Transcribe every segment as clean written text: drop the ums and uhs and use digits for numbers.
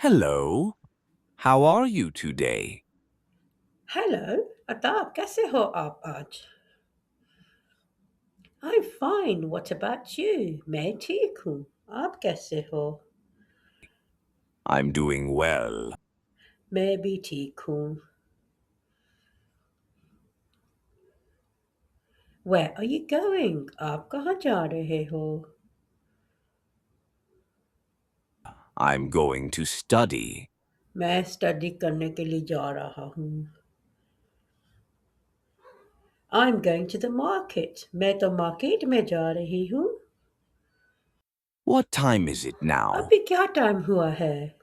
Hello. How are you today? Hello अताब कैसे हो आप आज? I'm fine. What about you? मैं ठीक हूँ. आप कैसे हो? I'm doing well. मैं भी ठीक हूँ. Where are you going? आप कहाँ जा रहे हो? I'm going to study. मैं स्टडी करने के लिए जा रहा हूँ. I'm going to the market. मैं तो मार्केट में जा रही हूँ. What time is it now? अभी क्या टाइम हुआ है?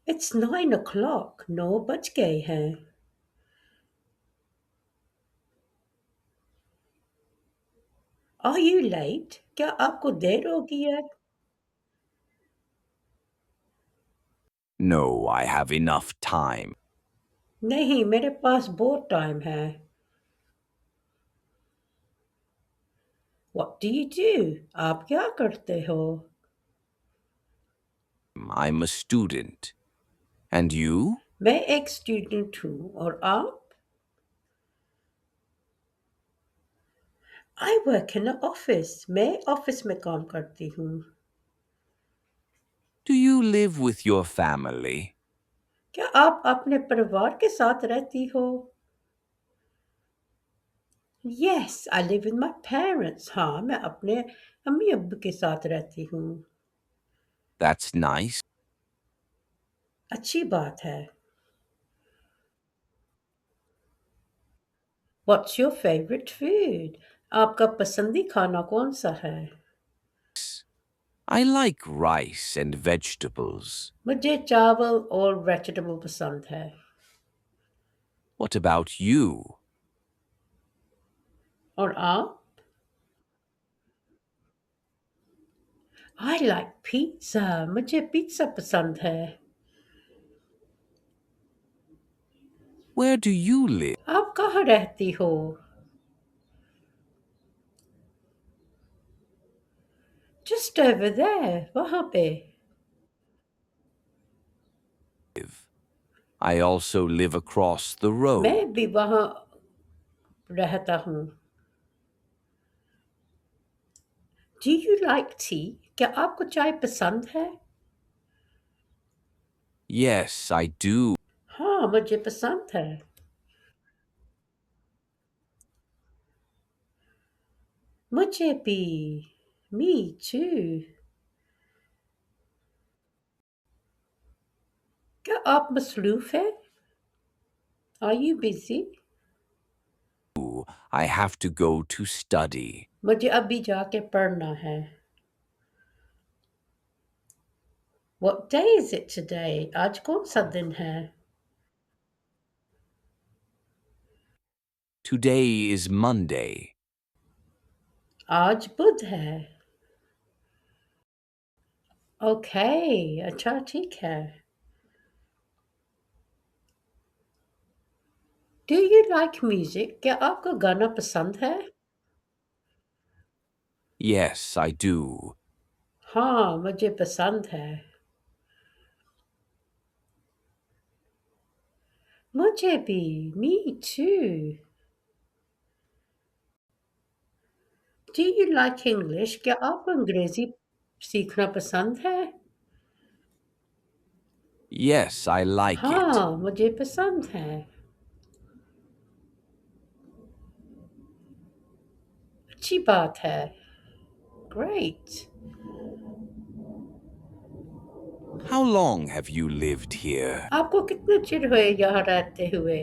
It's 9 o'clock. 9 बज गए हैं. Are you late? क्या आपको देर हो गई है? No, I have enough time. नहीं, मेरे पास बहुत टाइम है. What do you do? आप क्या करते हो? I'm a student. And you? मैं एक स्टूडेंट हूँ और आप? I work in an office. मैं ऑफिस में काम करती हूँ. Do you live with your family? क्या आप अपने परिवार के साथ रहती हो? Yes, I live with my parents. हाँ, मैं अपने अम्मी अब्बू के साथ रहती हूँ. That's nice. अच्छी बात है. What's your favorite food? आपका पसंदी खाना कौन सा है? I like rice and vegetables. मुझे चावल और वेजिटेबल पसंद है. What about you? और आप? I like pizza. मुझे पिज़्ज़ा पसंद है. Where do you live? आप कहाँ रहती हो? Just over there. वहाँ पे. I also live across the मैं road. भी वहाँ रहता हूँ. Do you like tea? क्या आपको चाय पसंद है? Yes, I do. हाँ, मुझे पसंद है. मुझे भी. Me too. क्या आप मसरूफ हैं? Are you busy? I have to go to study. मुझे अभी जाके पढ़ना है. What day is it today? आज कौन सा दिन है? Today is Monday. आज बुध है. Okay, अच्छा ठीक है. Do you like music? क्या आपको गाना पसंद है? Yes, I do. हाँ, मुझे पसंद है. मुझे भी. Me too. Do you like English? क्या आपको अंग्रेजी सीखना पसंद है? Yes, I like it. हाँ, मुझे पसंद है. अच्छी बात है. Great. How long have you lived here? आपको कितने चिर हुए यहाँ रहते हुए?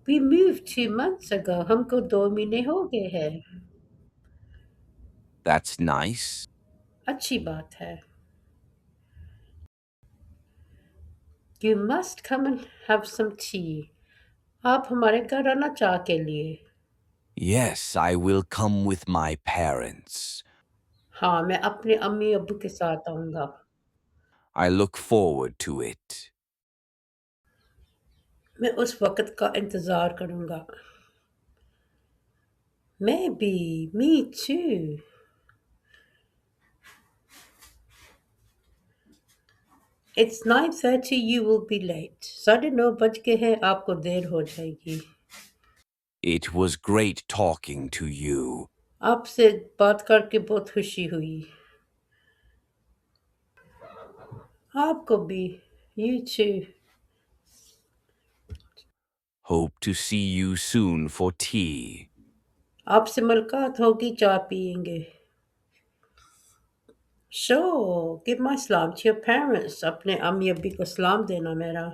We moved 2 months ago. हमको 2 महीने हो गए हैं. That's nice. अच्छी बात है. You must come and have some tea. आप हमारे घर आना चाय के लिए. Yes, I will come with my parents. हाँ, मैं अपने अम्मी अब्बू के साथ आऊँगा. I look forward to it. मैं उस वक़्त का इंतज़ार करूँगा. Maybe. Me too. It's 9:30. You will be late. 9:30 हैं आपको देर हो जाएगी. It was great talking to you. आपसे बात करके बहुत खुशी हुई. आपको भी. You too. Hope to see you soon for tea. आपसे मुलाकात होगी चाय पियेंगे. Sure. Give my salam to your parents. अपने अम्मी अब्बी को सलाम देना मेरा.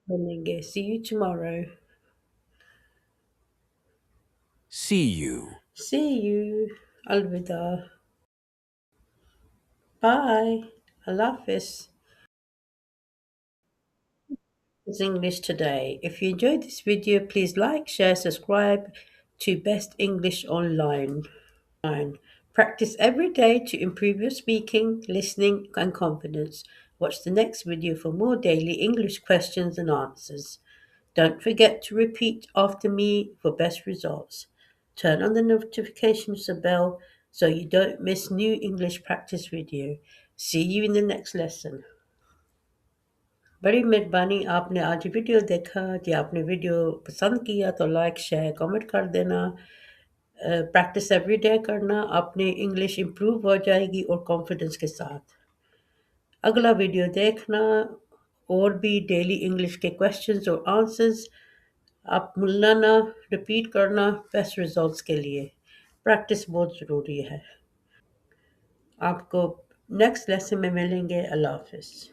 मिलेंगे. See you tomorrow. See you. See you. Alvida. Bye. Allah Hafiz. It's English today. If you enjoyed this video, please like, share, subscribe to Best English Online. Practice every day to improve your speaking, listening, and confidence. Watch the next video for more daily English questions and answers. Don't forget to repeat after me for best results. Turn on the notifications bell so you don't miss new English practice video. See you in the next lesson. बड़ी मेहरबानी आपने आज video देखा. कि आपने video पसंद किया तो लाइक शेयर कमेंट कर देना. प्रैक्टिस एवरी डे करना. अपनी इंग्लिश इम्प्रूव हो जाएगी और कॉन्फिडेंस के साथ. अगला वीडियो देखना. और भी डेली इंग्लिश के क्वेश्चंस और आंसर्स. आप मिलाना रिपीट करना बेस्ट रिजल्ट्स के लिए. प्रैक्टिस बहुत ज़रूरी है. आपको नेक्स्ट लेसन में मिलेंगे. अल्लाह हाफिज़.